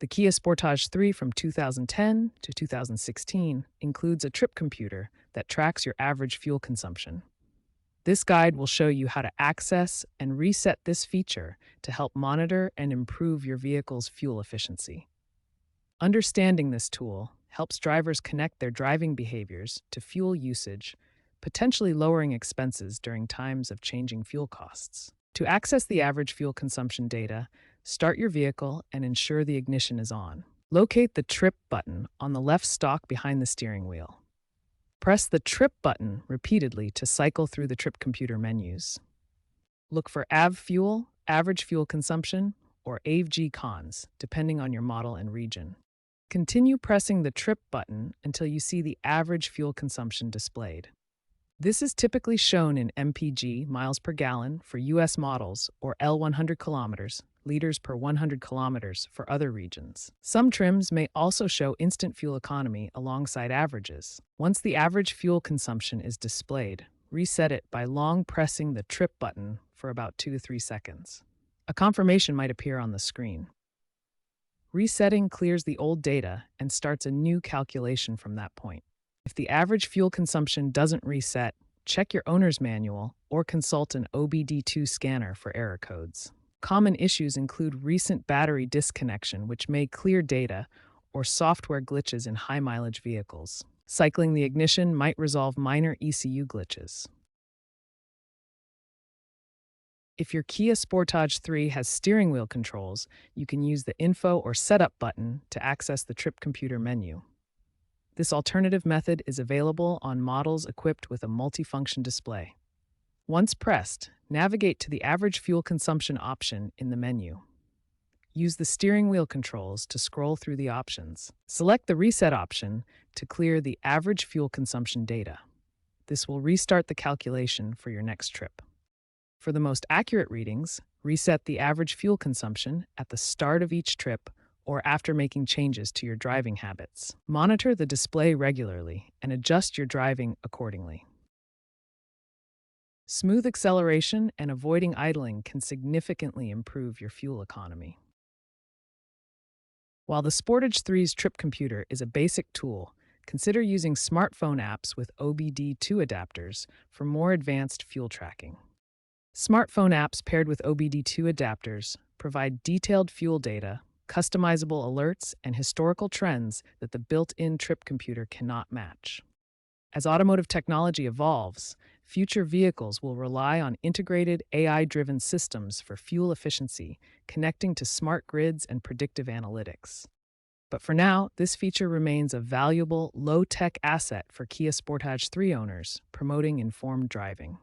The Kia Sportage 3 from 2010 to 2016 includes a trip computer that tracks your average fuel consumption. This guide will show you how to access and reset this feature to help monitor and improve your vehicle's fuel efficiency. Understanding this tool helps drivers connect their driving behaviors to fuel usage, potentially lowering expenses during times of changing fuel costs. To access the average fuel consumption data, start your vehicle and ensure the ignition is on. Locate the Trip button on the left stalk behind the steering wheel. Press the Trip button repeatedly to cycle through the trip computer menus. Look for AV fuel, average fuel consumption, or AVG cons, depending on your model and region. Continue pressing the Trip button until you see the average fuel consumption displayed. This is typically shown in MPG, miles per gallon, for US models, or L100 kilometers, liters per 100 kilometers for other regions. Some trims may also show instant fuel economy alongside averages. Once the average fuel consumption is displayed, reset it by long pressing the Trip button for about 2 to 3 seconds. A confirmation might appear on the screen. Resetting clears the old data and starts a new calculation from that point. If the average fuel consumption doesn't reset, check your owner's manual or consult an OBD2 scanner for error codes. Common issues include recent battery disconnection, which may clear data, or software glitches in high-mileage vehicles. Cycling the ignition might resolve minor ECU glitches. If your Kia Sportage 3 has steering wheel controls, you can use the Info or Setup button to access the trip computer menu. This alternative method is available on models equipped with a multifunction display. Once pressed, navigate to the average fuel consumption option in the menu. Use the steering wheel controls to scroll through the options. Select the Reset option to clear the average fuel consumption data. This will restart the calculation for your next trip. For the most accurate readings, reset the average fuel consumption at the start of each trip or after making changes to your driving habits. Monitor the display regularly and adjust your driving accordingly. Smooth acceleration and avoiding idling can significantly improve your fuel economy. While the Sportage 3's trip computer is a basic tool, consider using smartphone apps with OBD2 adapters for more advanced fuel tracking. Smartphone apps paired with OBD2 adapters provide detailed fuel data, customizable alerts, and historical trends that the built-in trip computer cannot match. As automotive technology evolves, future vehicles will rely on integrated AI-driven systems for fuel efficiency, connecting to smart grids and predictive analytics. But for now, this feature remains a valuable, low-tech asset for Kia Sportage 3 owners, promoting informed driving.